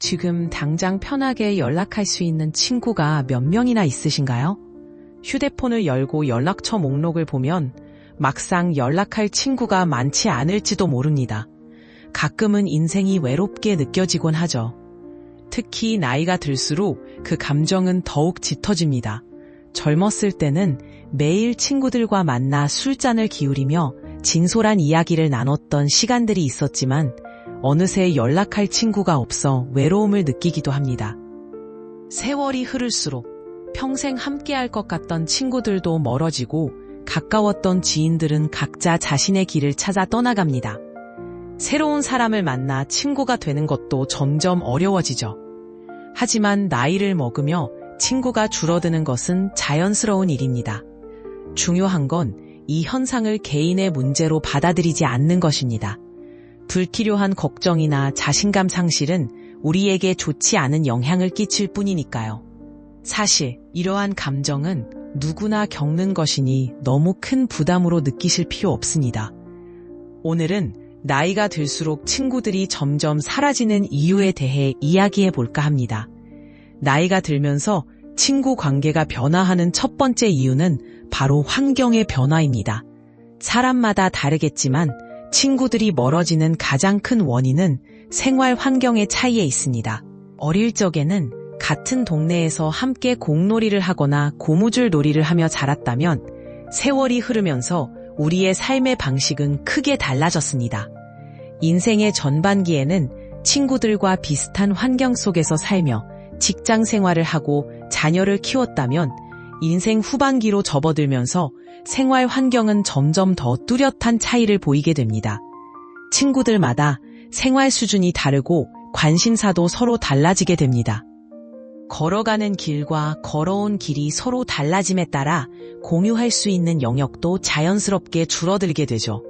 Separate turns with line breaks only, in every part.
지금 당장 편하게 연락할 수 있는 친구가 몇 명이나 있으신가요? 휴대폰을 열고 연락처 목록을 보면 막상 연락할 친구가 많지 않을지도 모릅니다. 가끔은 인생이 외롭게 느껴지곤 하죠. 특히 나이가 들수록 그 감정은 더욱 짙어집니다. 젊었을 때는 매일 친구들과 만나 술잔을 기울이며 진솔한 이야기를 나눴던 시간들이 있었지만 어느새 연락할 친구가 없어 외로움을 느끼기도 합니다. 세월이 흐를수록 평생 함께할 것 같던 친구들도 멀어지고 가까웠던 지인들은 각자 자신의 길을 찾아 떠나갑니다. 새로운 사람을 만나 친구가 되는 것도 점점 어려워지죠. 하지만 나이를 먹으며 친구가 줄어드는 것은 자연스러운 일입니다. 중요한 건 이 현상을 개인의 문제로 받아들이지 않는 것입니다. 불필요한 걱정이나 자신감 상실은 우리에게 좋지 않은 영향을 끼칠 뿐이니까요. 사실 이러한 감정은 누구나 겪는 것이니 너무 큰 부담으로 느끼실 필요 없습니다. 오늘은 나이가 들수록 친구들이 점점 사라지는 이유에 대해 이야기해 볼까 합니다. 나이가 들면서 친구 관계가 변화하는 첫 번째 이유는 바로 환경의 변화입니다. 사람마다 다르겠지만 친구들이 멀어지는 가장 큰 원인은 생활 환경의 차이에 있습니다. 어릴 적에는 같은 동네에서 함께 공놀이를 하거나 고무줄 놀이를 하며 자랐다면 세월이 흐르면서 우리의 삶의 방식은 크게 달라졌습니다. 인생의 전반기에는 친구들과 비슷한 환경 속에서 살며 직장 생활을 하고 자녀를 키웠다면 인생 후반기로 접어들면서 생활 환경은 점점 더 뚜렷한 차이를 보이게 됩니다. 친구들마다 생활 수준이 다르고 관심사도 서로 달라지게 됩니다. 걸어가는 길과 걸어온 길이 서로 달라짐에 따라 공유할 수 있는 영역도 자연스럽게 줄어들게 되죠.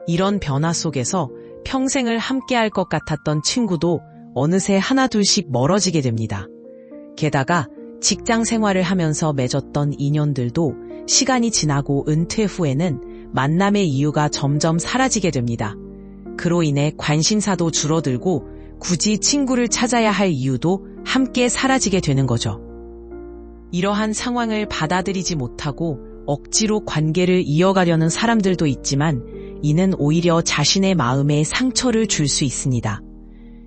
이런 변화 속에서 평생을 함께할 것 같았던 친구도 어느새 하나둘씩 멀어지게 됩니다. 게다가 직장 생활을 하면서 맺었던 인연들도 시간이 지나고 은퇴 후에는 만남의 이유가 점점 사라지게 됩니다. 그로 인해 관심사도 줄어들고 굳이 친구를 찾아야 할 이유도 함께 사라지게 되는 거죠. 이러한 상황을 받아들이지 못하고 억지로 관계를 이어가려는 사람들도 있지만 이는 오히려 자신의 마음에 상처를 줄 수 있습니다.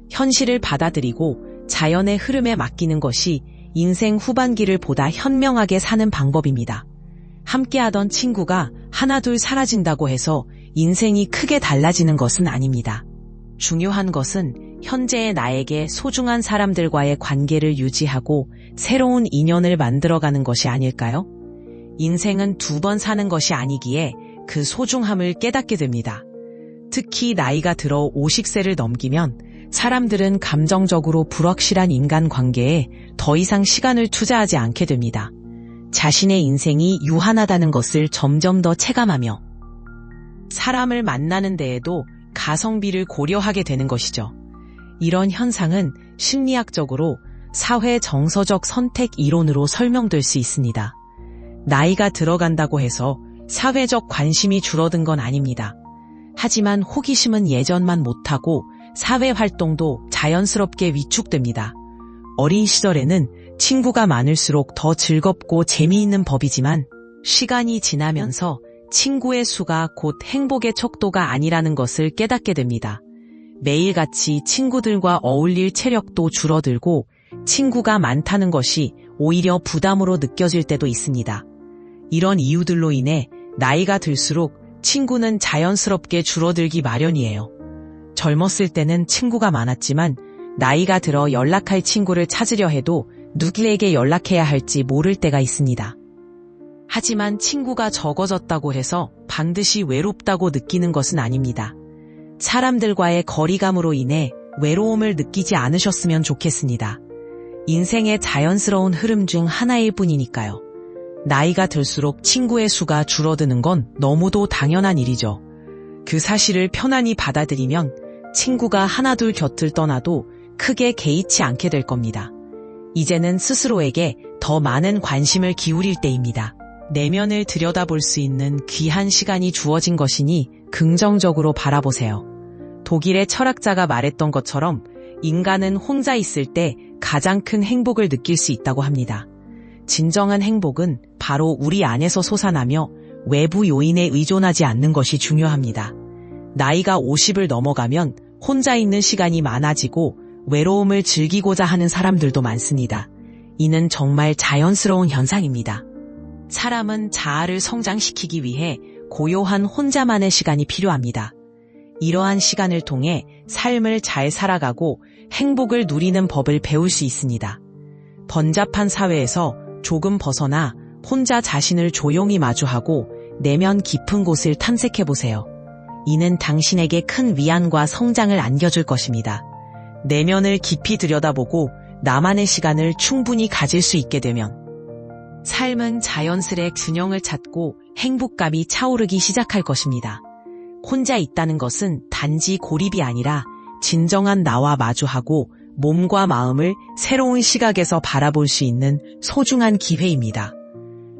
현실을 받아들이고 자연의 흐름에 맡기는 것이 인생 후반기를 보다 현명하게 사는 방법입니다. 함께하던 친구가 하나둘 사라진다고 해서 인생이 크게 달라지는 것은 아닙니다. 중요한 것은 현재의 나에게 소중한 사람들과의 관계를 유지하고 새로운 인연을 만들어가는 것이 아닐까요? 인생은 두 번 사는 것이 아니기에 그 소중함을 깨닫게 됩니다. 특히 나이가 들어 50세를 넘기면 사람들은 감정적으로 불확실한 인간관계에 더 이상 시간을 투자하지 않게 됩니다. 자신의 인생이 유한하다는 것을 점점 더 체감하며 사람을 만나는 데에도 가성비를 고려하게 되는 것이죠. 이런 현상은 심리학적으로 사회 정서적 선택 이론으로 설명될 수 있습니다. 나이가 들어간다고 해서 사회적 관심이 줄어든 건 아닙니다. 하지만 호기심은 예전만 못하고 사회 활동도 자연스럽게 위축됩니다. 어린 시절에는 친구가 많을수록 더 즐겁고 재미있는 법이지만 시간이 지나면서 친구의 수가 곧 행복의 척도가 아니라는 것을 깨닫게 됩니다. 매일같이 친구들과 어울릴 체력도 줄어들고 친구가 많다는 것이 오히려 부담으로 느껴질 때도 있습니다. 이런 이유들로 인해 나이가 들수록 친구는 자연스럽게 줄어들기 마련이에요. 젊었을 때는 친구가 많았지만 나이가 들어 연락할 친구를 찾으려 해도 누구에게 연락해야 할지 모를 때가 있습니다. 하지만 친구가 적어졌다고 해서 반드시 외롭다고 느끼는 것은 아닙니다. 사람들과의 거리감으로 인해 외로움을 느끼지 않으셨으면 좋겠습니다. 인생의 자연스러운 흐름 중 하나일 뿐이니까요. 나이가 들수록 친구의 수가 줄어드는 건 너무도 당연한 일이죠. 그 사실을 편안히 받아들이면 친구가 하나둘 곁을 떠나도 크게 개의치 않게 될 겁니다. 이제는 스스로에게 더 많은 관심을 기울일 때입니다. 내면을 들여다볼 수 있는 귀한 시간이 주어진 것이니 긍정적으로 바라보세요. 독일의 철학자가 말했던 것처럼 인간은 혼자 있을 때 가장 큰 행복을 느낄 수 있다고 합니다. 진정한 행복은 바로 우리 안에서 솟아나며 외부 요인에 의존하지 않는 것이 중요합니다. 나이가 50을 넘어가면 혼자 있는 시간이 많아지고 외로움을 즐기고자 하는 사람들도 많습니다. 이는 정말 자연스러운 현상입니다. 사람은 자아를 성장시키기 위해 고요한 혼자만의 시간이 필요합니다. 이러한 시간을 통해 삶을 잘 살아가고 행복을 누리는 법을 배울 수 있습니다. 번잡한 사회에서 조금 벗어나 혼자 자신을 조용히 마주하고 내면 깊은 곳을 탐색해보세요. 이는 당신에게 큰 위안과 성장을 안겨줄 것입니다. 내면을 깊이 들여다보고 나만의 시간을 충분히 가질 수 있게 되면 삶은 자연스레 균형을 찾고 행복감이 차오르기 시작할 것입니다. 혼자 있다는 것은 단지 고립이 아니라 진정한 나와 마주하고 몸과 마음을 새로운 시각에서 바라볼 수 있는 소중한 기회입니다.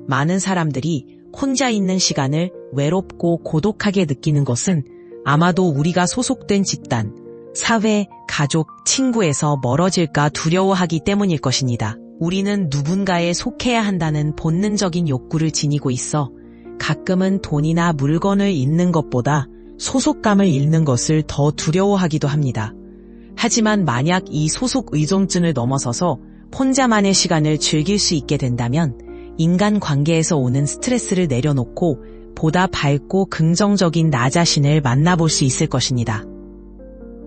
많은 사람들이 혼자 있는 시간을 외롭고 고독하게 느끼는 것은 아마도 우리가 소속된 집단, 사회, 가족, 친구에서 멀어질까 두려워하기 때문일 것입니다. 우리는 누군가에 속해야 한다는 본능적인 욕구를 지니고 있어 가끔은 돈이나 물건을 잃는 것보다 소속감을 잃는 것을 더 두려워하기도 합니다. 하지만 만약 이 소속 의존증을 넘어서서 혼자만의 시간을 즐길 수 있게 된다면 인간 관계에서 오는 스트레스를 내려놓고 보다 밝고 긍정적인 나 자신을 만나볼 수 있을 것입니다.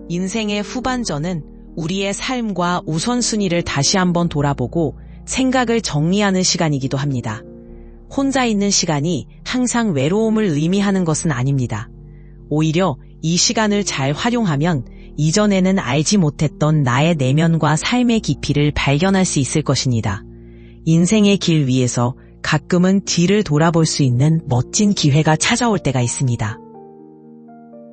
인생의 후반전은 우리의 삶과 우선순위를 다시 한번 돌아보고 생각을 정리하는 시간이기도 합니다. 혼자 있는 시간이 항상 외로움을 의미하는 것은 아닙니다. 오히려 이 시간을 잘 활용하면 이전에는 알지 못했던 나의 내면과 삶의 깊이를 발견할 수 있을 것입니다. 인생의 길 위에서 가끔은 뒤를 돌아볼 수 있는 멋진 기회가 찾아올 때가 있습니다.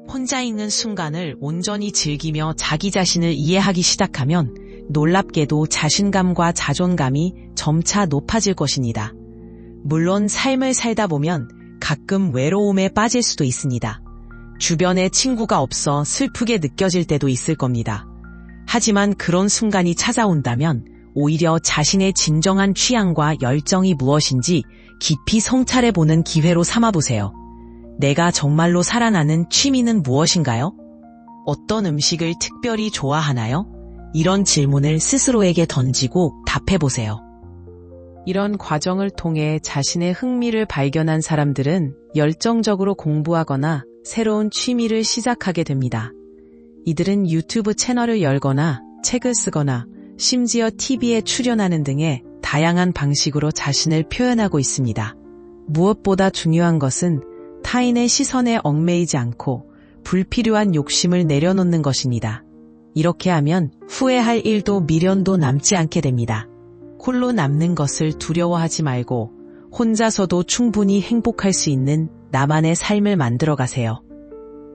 혼자 있는 순간을 온전히 즐기며 자기 자신을 이해하기 시작하면 놀랍게도 자신감과 자존감이 점차 높아질 것입니다. 물론 삶을 살다 보면 가끔 외로움에 빠질 수도 있습니다. 주변에 친구가 없어 슬프게 느껴질 때도 있을 겁니다. 하지만 그런 순간이 찾아온다면 오히려 자신의 진정한 취향과 열정이 무엇인지 깊이 성찰해보는 기회로 삼아보세요. 내가 정말로 살아나는 취미는 무엇인가요? 어떤 음식을 특별히 좋아하나요? 이런 질문을 스스로에게 던지고 답해보세요. 이런 과정을 통해 자신의 흥미를 발견한 사람들은 열정적으로 공부하거나 새로운 취미를 시작하게 됩니다. 이들은 유튜브 채널을 열거나 책을 쓰거나 심지어 TV에 출연하는 등의 다양한 방식으로 자신을 표현하고 있습니다. 무엇보다 중요한 것은 타인의 시선에 얽매이지 않고 불필요한 욕심을 내려놓는 것입니다. 이렇게 하면 후회할 일도 미련도 남지 않게 됩니다. 홀로 남는 것을 두려워하지 말고 혼자서도 충분히 행복할 수 있는 나만의 삶을 만들어 가세요.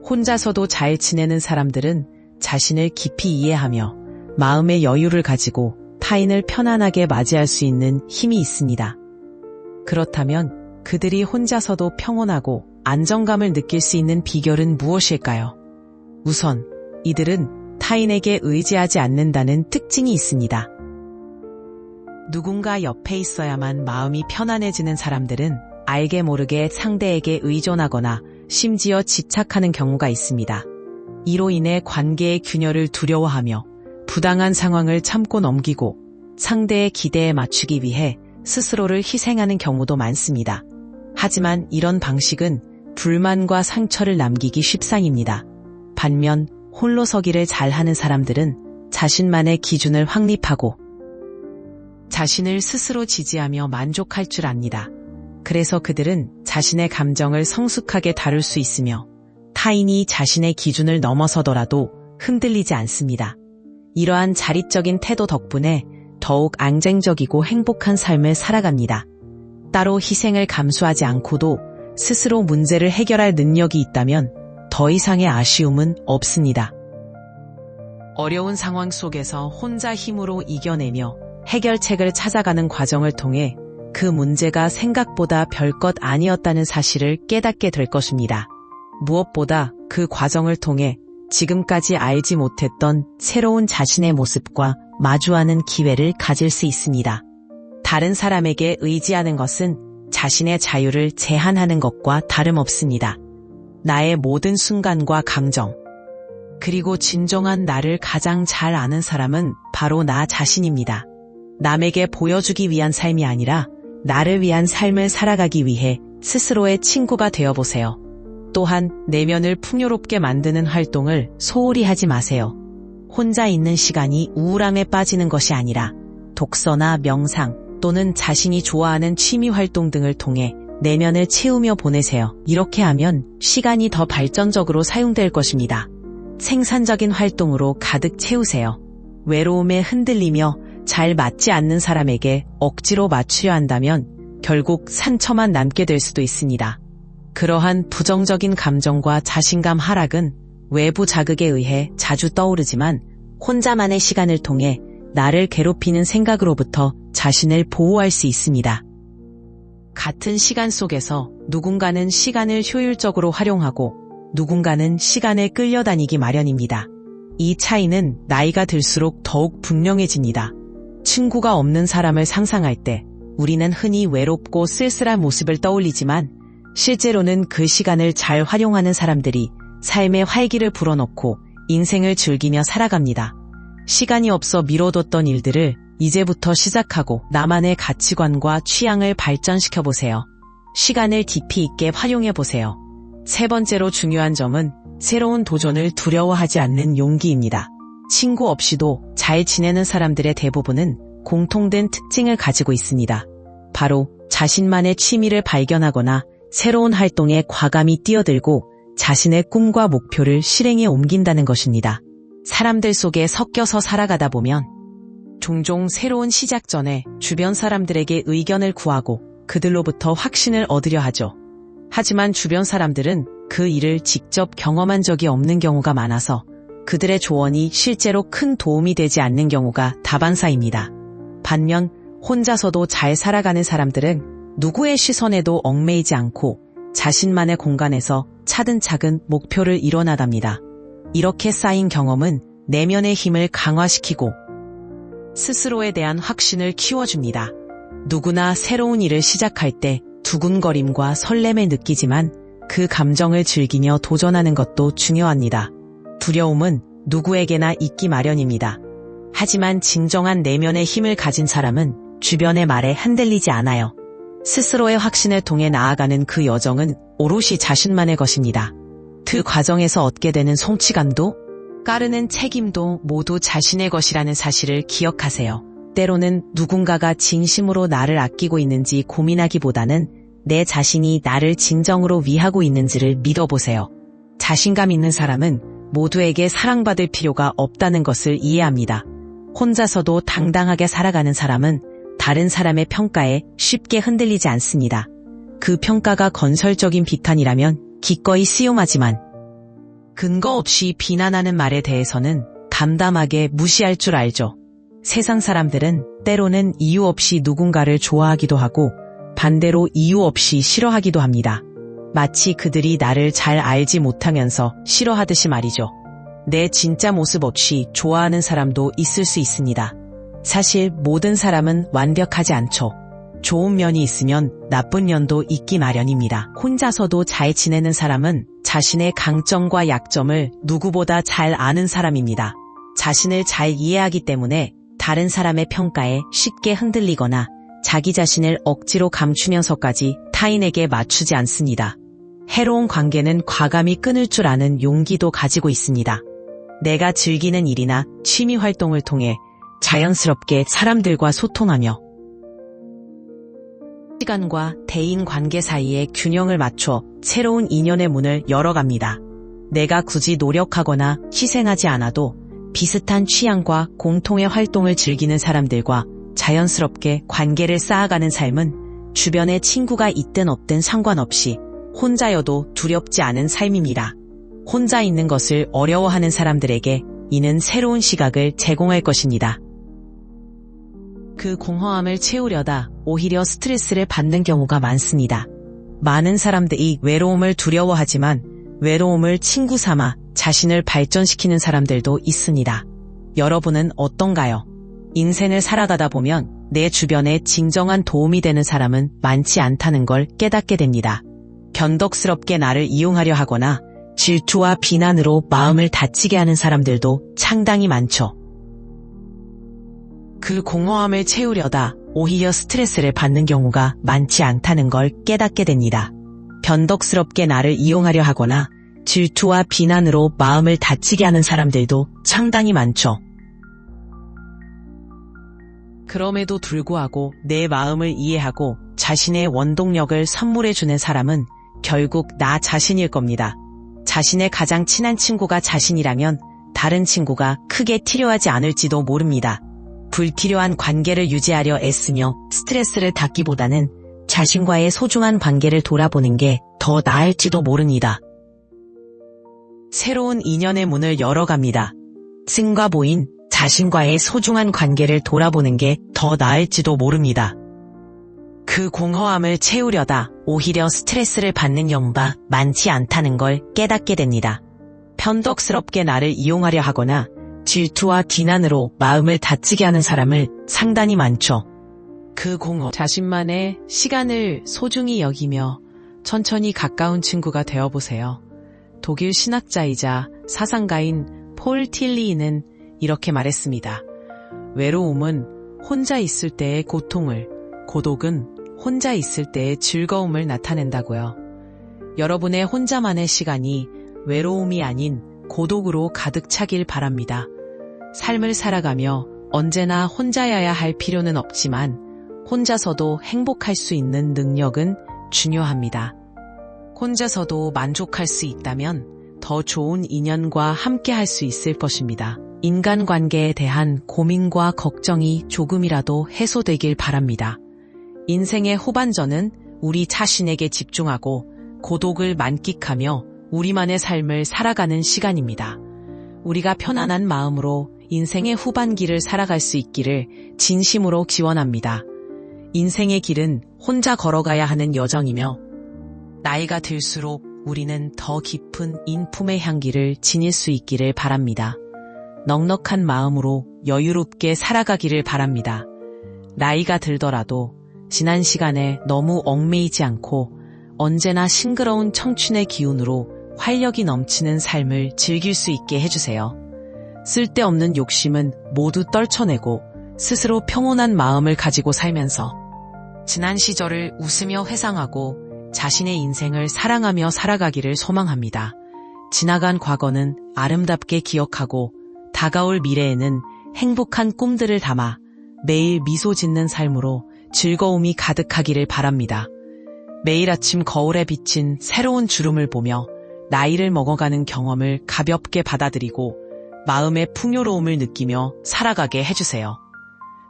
혼자서도 잘 지내는 사람들은 자신을 깊이 이해하며 마음의 여유를 가지고 타인을 편안하게 맞이할 수 있는 힘이 있습니다. 그렇다면 그들이 혼자서도 평온하고 안정감을 느낄 수 있는 비결은 무엇일까요? 우선 이들은 타인에게 의지하지 않는다는 특징이 있습니다. 누군가 옆에 있어야만 마음이 편안해지는 사람들은 알게 모르게 상대에게 의존하거나 심지어 집착하는 경우가 있습니다. 이로 인해 관계의 균열을 두려워하며 부당한 상황을 참고 넘기고 상대의 기대에 맞추기 위해 스스로를 희생하는 경우도 많습니다. 하지만 이런 방식은 불만과 상처를 남기기 쉽상입니다. 반면 홀로 서기를 잘하는 사람들은 자신만의 기준을 확립하고 자신을 스스로 지지하며 만족할 줄 압니다. 그래서 그들은 자신의 감정을 성숙하게 다룰 수 있으며 타인이 자신의 기준을 넘어서더라도 흔들리지 않습니다. 이러한 자립적인 태도 덕분에 더욱 안정적이고 행복한 삶을 살아갑니다. 따로 희생을 감수하지 않고도 스스로 문제를 해결할 능력이 있다면 더 이상의 아쉬움은 없습니다. 어려운 상황 속에서 혼자 힘으로 이겨내며 해결책을 찾아가는 과정을 통해 그 문제가 생각보다 별것 아니었다는 사실을 깨닫게 될 것입니다. 무엇보다 그 과정을 통해 지금까지 알지 못했던 새로운 자신의 모습과 마주하는 기회를 가질 수 있습니다. 다른 사람에게 의지하는 것은 자신의 자유를 제한하는 것과 다름없습니다. 나의 모든 순간과 감정, 그리고 진정한 나를 가장 잘 아는 사람은 바로 나 자신입니다. 남에게 보여주기 위한 삶이 아니라 나를 위한 삶을 살아가기 위해 스스로의 친구가 되어보세요. 또한 내면을 풍요롭게 만드는 활동을 소홀히 하지 마세요. 혼자 있는 시간이 우울함에 빠지는 것이 아니라 독서나 명상 또는 자신이 좋아하는 취미 활동 등을 통해 내면을 채우며 보내세요. 이렇게 하면 시간이 더 발전적으로 사용될 것입니다. 생산적인 활동으로 가득 채우세요. 외로움에 흔들리며 잘 맞지 않는 사람에게 억지로 맞추려 한다면 결국 상처만 남게 될 수도 있습니다. 그러한 부정적인 감정과 자신감 하락은 외부 자극에 의해 자주 떠오르지만 혼자만의 시간을 통해 나를 괴롭히는 생각으로부터 자신을 보호할 수 있습니다. 같은 시간 속에서 누군가는 시간을 효율적으로 활용하고 누군가는 시간에 끌려다니기 마련입니다. 이 차이는 나이가 들수록 더욱 분명해집니다. 친구가 없는 사람을 상상할 때 우리는 흔히 외롭고 쓸쓸한 모습을 떠올리지만 실제로는 그 시간을 잘 활용하는 사람들이 삶의 활기를 불어넣고 인생을 즐기며 살아갑니다. 시간이 없어 미뤄뒀던 일들을 이제부터 시작하고 나만의 가치관과 취향을 발전시켜보세요. 시간을 깊이 있게 활용해보세요. 세 번째로 중요한 점은 새로운 도전을 두려워하지 않는 용기입니다. 친구 없이도 잘 지내는 사람들의 대부분은 공통된 특징을 가지고 있습니다. 바로 자신만의 취미를 발견하거나 새로운 활동에 과감히 뛰어들고 자신의 꿈과 목표를 실행에 옮긴다는 것입니다. 사람들 속에 섞여서 살아가다 보면 종종 새로운 시작 전에 주변 사람들에게 의견을 구하고 그들로부터 확신을 얻으려 하죠. 하지만 주변 사람들은 그 일을 직접 경험한 적이 없는 경우가 많아서 그들의 조언이 실제로 큰 도움이 되지 않는 경우가 다반사입니다. 반면 혼자서도 잘 살아가는 사람들은 누구의 시선에도 얽매이지 않고 자신만의 공간에서 차근차근 목표를 이뤄나갑니다. 이렇게 쌓인 경험은 내면의 힘을 강화시키고 스스로에 대한 확신을 키워줍니다. 누구나 새로운 일을 시작할 때 두근거림과 설렘을 느끼지만 그 감정을 즐기며 도전하는 것도 중요합니다. 두려움은 누구에게나 있기 마련입니다. 하지만 진정한 내면의 힘을 가진 사람은 주변의 말에 흔들리지 않아요. 스스로의 확신을 통해 나아가는 그 여정은 오롯이 자신만의 것입니다. 그 과정에서 얻게 되는 성취감도 따르는 책임도 모두 자신의 것이라는 사실을 기억하세요. 때로는 누군가가 진심으로 나를 아끼고 있는지 고민하기보다는 내 자신이 나를 진정으로 위하고 있는지를 믿어보세요. 자신감 있는 사람은 모두에게 사랑받을 필요가 없다는 것을 이해합니다. 혼자서도 당당하게 살아가는 사람은 다른 사람의 평가에 쉽게 흔들리지 않습니다. 그 평가가 건설적인 비판이라면 기꺼이 수용하지만 근거 없이 비난하는 말에 대해서는 담담하게 무시할 줄 알죠. 세상 사람들은 때로는 이유 없이 누군가를 좋아하기도 하고 반대로 이유 없이 싫어하기도 합니다. 마치 그들이 나를 잘 알지 못하면서 싫어하듯이 말이죠. 내 진짜 모습 없이 좋아하는 사람도 있을 수 있습니다. 사실 모든 사람은 완벽하지 않죠. 좋은 면이 있으면 나쁜 면도 있기 마련입니다. 혼자서도 잘 지내는 사람은 자신의 강점과 약점을 누구보다 잘 아는 사람입니다. 자신을 잘 이해하기 때문에 다른 사람의 평가에 쉽게 흔들리거나 자기 자신을 억지로 감추면서까지 타인에게 맞추지 않습니다. 해로운 관계는 과감히 끊을 줄 아는 용기도 가지고 있습니다. 내가 즐기는 일이나 취미 활동을 통해 자연스럽게 사람들과 소통하며 시간과 대인 관계 사이에 균형을 맞춰 새로운 인연의 문을 열어갑니다. 내가 굳이 노력하거나 희생하지 않아도 비슷한 취향과 공통의 활동을 즐기는 사람들과 자연스럽게 관계를 쌓아가는 삶은 주변에 친구가 있든 없든 상관없이 혼자여도 두렵지 않은 삶입니다. 혼자 있는 것을 어려워하는 사람들에게 이는 새로운 시각을 제공할 것입니다. 그 공허함을 채우려다 오히려 스트레스를 받는 경우가 많습니다. 많은 사람들이 외로움을 두려워하지만 외로움을 친구 삼아 자신을 발전시키는 사람들도 있습니다. 여러분은 어떤가요? 인생을 살아가다 보면 내 주변에 진정한 도움이 되는 사람은 많지 않다는 걸 깨닫게 됩니다. 변덕스럽게 나를 이용하려 하거나 질투와 비난으로 마음을 다치게 하는 사람들도 상당히 많죠. 그 공허함을 채우려다 오히려 스트레스를 받는 경우가 많지 않다는 걸 깨닫게 됩니다. 변덕스럽게 나를 이용하려 하거나 질투와 비난으로 마음을 다치게 하는 사람들도 상당히 많죠. 그럼에도 불구하고 내 마음을 이해하고 자신의 원동력을 선물해주는 사람은 결국 나 자신일 겁니다. 자신의 가장 친한 친구가 자신이라면 다른 친구가 크게 필요하지 않을지도 모릅니다. 불필요한 관계를 유지하려 애쓰며 스트레스를 닫기보다는 자신과의 소중한 관계를 돌아보는 게 더 나을지도 모릅니다. 새로운 인연의 문을 열어갑니다. 승과 보인 자신과의 소중한 관계를 돌아보는 게 더 나을지도 모릅니다. 그 공허함을 채우려다 오히려 스트레스를 받는 경우가 많지 않다는 걸 깨닫게 됩니다. 변덕스럽게 나를 이용하려 하거나 질투와 비난으로 마음을 다치게 하는 사람을 상당히 많죠. 그 공허 자신만의 시간을 소중히 여기며 천천히 가까운 친구가 되어보세요. 독일 신학자이자 사상가인 폴 틸리히는 이렇게 말했습니다. 외로움은 혼자 있을 때의 고통을, 고독은 혼자 있을 때의 즐거움을 나타낸다고요. 여러분의 혼자만의 시간이 외로움이 아닌 고독으로 가득 차길 바랍니다. 삶을 살아가며 언제나 혼자여야 할 필요는 없지만 혼자서도 행복할 수 있는 능력은 중요합니다. 혼자서도 만족할 수 있다면 더 좋은 인연과 함께 할 수 있을 것입니다. 인간관계에 대한 고민과 걱정이 조금이라도 해소되길 바랍니다. 인생의 후반전은 우리 자신에게 집중하고 고독을 만끽하며 우리만의 삶을 살아가는 시간입니다. 우리가 편안한 마음으로 인생의 후반기를 살아갈 수 있기를 진심으로 기원합니다. 인생의 길은 혼자 걸어가야 하는 여정이며 나이가 들수록 우리는 더 깊은 인품의 향기를 지닐 수 있기를 바랍니다. 넉넉한 마음으로 여유롭게 살아가기를 바랍니다. 나이가 들더라도 지난 시간에 너무 얽매이지 않고 언제나 싱그러운 청춘의 기운으로 활력이 넘치는 삶을 즐길 수 있게 해주세요. 쓸데없는 욕심은 모두 떨쳐내고 스스로 평온한 마음을 가지고 살면서 지난 시절을 웃으며 회상하고 자신의 인생을 사랑하며 살아가기를 소망합니다. 지나간 과거는 아름답게 기억하고 다가올 미래에는 행복한 꿈들을 담아 매일 미소 짓는 삶으로 즐거움이 가득하기를 바랍니다. 매일 아침 거울에 비친 새로운 주름을 보며 나이를 먹어가는 경험을 가볍게 받아들이고 마음의 풍요로움을 느끼며 살아가게 해주세요.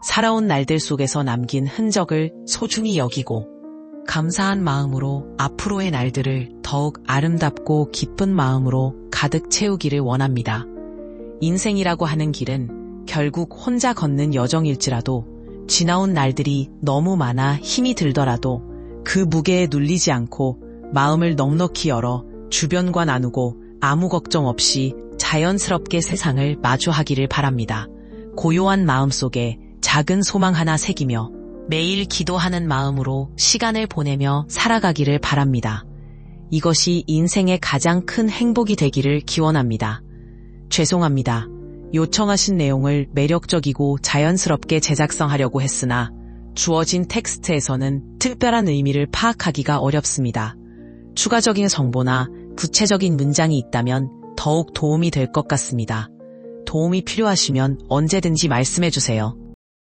살아온 날들 속에서 남긴 흔적을 소중히 여기고 감사한 마음으로 앞으로의 날들을 더욱 아름답고 기쁜 마음으로 가득 채우기를 원합니다. 인생이라고 하는 길은 결국 혼자 걷는 여정일지라도 지나온 날들이 너무 많아 힘이 들더라도 그 무게에 눌리지 않고 마음을 넉넉히 열어 주변과 나누고 아무 걱정 없이 자연스럽게 세상을 마주하기를 바랍니다. 고요한 마음속에 작은 소망 하나 새기며 매일 기도하는 마음으로 시간을 보내며 살아가기를 바랍니다. 이것이 인생의 가장 큰 행복이 되기를 기원합니다. 죄송합니다. 요청하신 내용을 매력적이고 자연스럽게 제작성하려고 했으나 주어진 텍스트에서는 특별한 의미를 파악하기가 어렵습니다. 추가적인 정보나 구체적인 문장이 있다면 더욱 도움이 될 것 같습니다. 도움이 필요하시면 언제든지 말씀해 주세요.